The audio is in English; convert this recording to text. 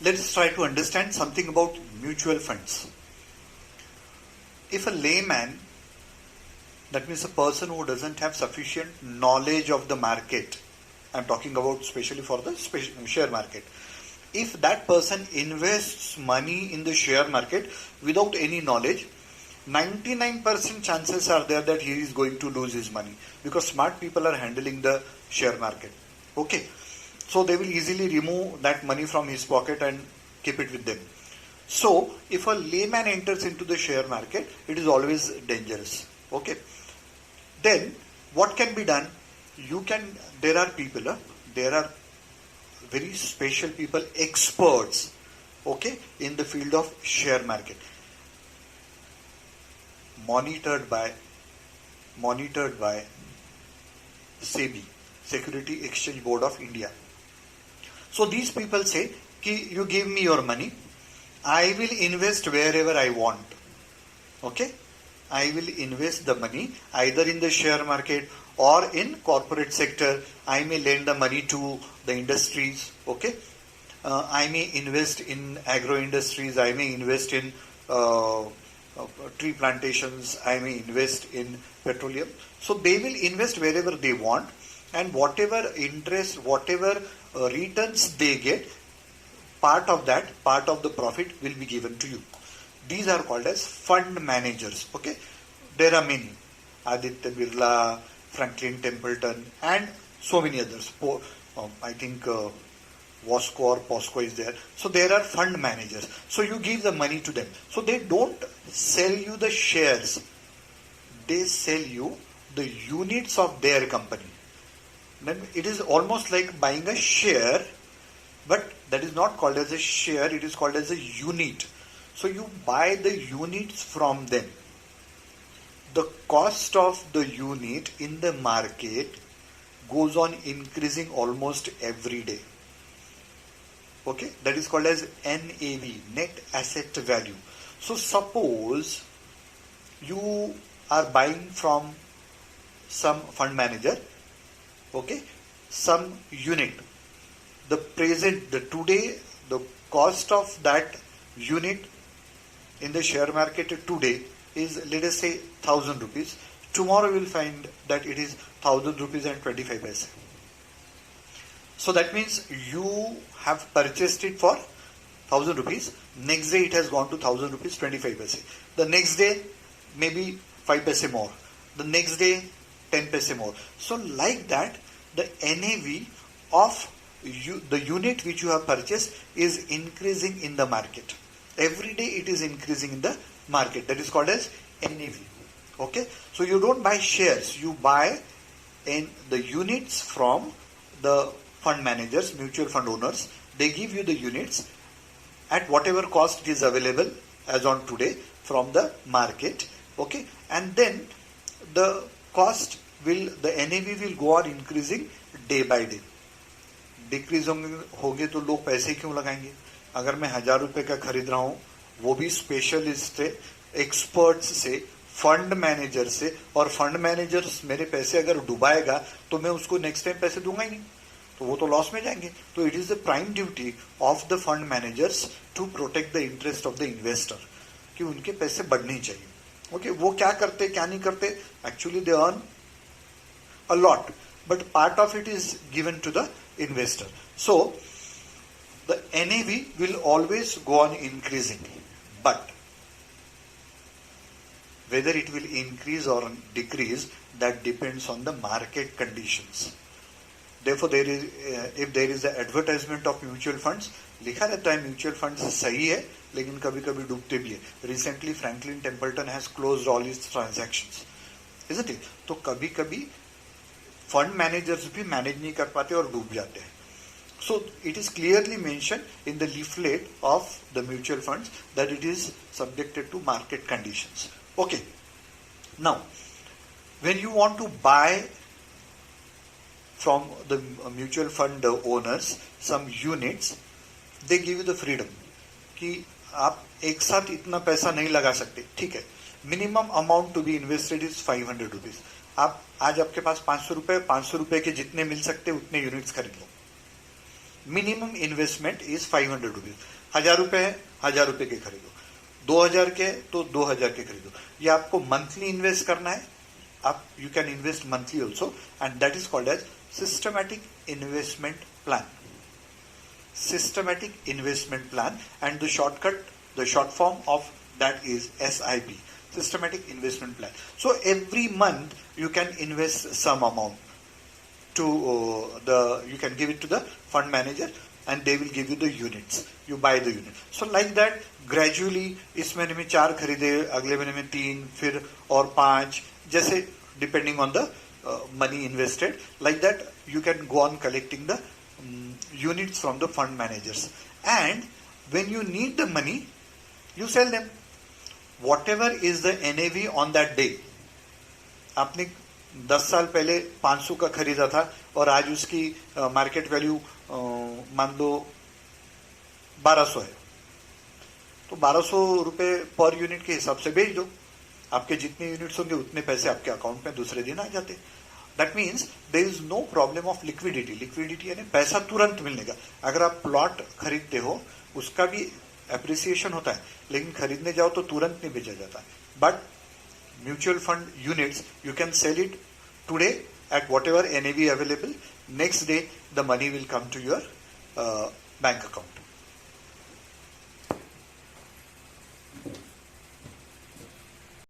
Let's try to understand something about mutual funds. If a layman, that means a person who doesn't have sufficient knowledge of the market, I'm talking about especially for the share market. If that person invests money in the share market without any knowledge, 99% chances are there that he is going to lose his money, because smart people are handling the share market. Okay, so they will easily remove that money from his pocket and keep it with them. So if a layman enters into the share market, it is always dangerous. Okay, then what can be done? There are people, there are very special people, experts, okay, in the field of share market, monitored by SEBI, Security Exchange Board of India. So these people say, you give me your money, I will invest wherever I want. Okay, I will invest the money either in the share market or in corporate sector. I may lend the money to the industries. Okay, I may invest in agro industries. I may invest in tree plantations. I may invest in petroleum. So they will invest wherever they want, and whatever interest, whatever returns they get, part of the profit will be given to you. These are called as fund managers. Okay, there are many: Aditya Birla, Franklin Templeton, and so many others. I think Wasco or POSCO is there. So there are fund managers. So you give the money to them. So they don't sell you the shares. They sell you the units of their company. Then it is almost like buying a share, but that is not called as a share, it is called as a unit. So you buy the units from them. The cost of the unit in the market goes on increasing almost every day. Okay, that is called as NAV, net asset value. So suppose you are buying from some fund manager, okay, some unit. Today, the cost of that unit in the share market today is, let us say, 1,000 rupees. Tomorrow we will find that it is 1,000 rupees and 25 paise. So that means you have purchased it for 1,000 rupees. Next day it has gone to 1,000 rupees 25 paise. The next day maybe 5 paise more. The next day 10 paise more. So like that, the NAV of the unit which you have purchased is increasing in the market. Every day it is increasing in the market. That is called as NAV. Okay, so you don't buy shares, you buy in the units from the fund managers, mutual fund owners. They give you the units at whatever cost it is available as on today from the market. Okay, and then the NAV will go on increasing day by day. Decrease होंगे तो लोग पैसे क्यों लगाएंगे? अगर मैं 1,000 रुपए का खरीद रहा हूं, वो भी स्पेशलिस्ट से, एक्सपर्ट्स से, फंड मैनेजर से, और फंड मैनेजर मेरे पैसे अगर डुबाएगा तो मैं उसको नेक्स्ट टाइम पैसे दूंगा ही नहीं, तो वो तो लॉस में जाएंगे. तो it is the prime duty of the fund managers to protect the interest of the investor, कि उनके पैसे बढ़ने चाहिए. ओके, वो क्या करते क्या नहीं करते, actually they earn a lot, but part of it is given to the investor. So the NAV will always go on increasing, but whether it will increase or decrease, that depends on the market conditions. Therefore if there is an advertisement of mutual funds, लिखा रहता है mutual funds सही है लेकिन कभी कभी डूबते भी है. Recently Franklin Templeton has closed all its transactions, isn't it? तो कभी कभी फंड मैनेजर्स भी मैनेज नहीं कर पाते और डूब जाते हैं. So it is clearly mention in the leaflet of the mutual funds that it is subjected to market conditions. Okay, now when you want to buy from the mutual fund owners some units, they give you the freedom कि आप एक साथ इतना पैसा नहीं लगा सकते. ठीक है, minimum amount to be invested is 500 rupees. आप आज आपके पास 500 रुपए के जितने मिल सकते उतने यूनिट्स खरीद लो. Minimum investment is 500 rupees. 1000 रुपए है, 1000 रुपए के खरीदो. 2000 के तो 2000 के खरीदो. ये आपको मंथली इन्वेस्ट करना है. आप you can invest monthly also, and that is called as systematic investment plan. Systematic investment plan, and the short form of that is SIP, systematic investment plan. So every month you can invest some amount to you can give it to the fund manager, and they will give you the units. You buy the unit. So like that gradually इस महीने में 4 खरीदे, अगले महीने में 3, फिर और 5, जैसे depending on the money invested. Like that you can go on collecting the units from the fund managers, and when you need the money you sell them. Whatever is the NAV on that day. आपने 10 साल पहले 500 का खरीदा था और आज उसकी market value मान लो 1200 है, तो 1200 रुपए पर यूनिट के हिसाब से बेच दो. आपके जितने यूनिट्स होंगे उतने पैसे आपके अकाउंट में दूसरे दिन आ जाते. That means there is no problem of liquidity. Liquidity यानी पैसा तुरंत मिलने का. अगर आप प्लॉट खरीदते हो उसका भी एप्रिसिएशन होता है, लेकिन खरीदने जाओ तो तुरंत नहीं बेचा जाता. But mutual fund units you can sell it today at whatever NAV available. Next day the money will come to your bank account.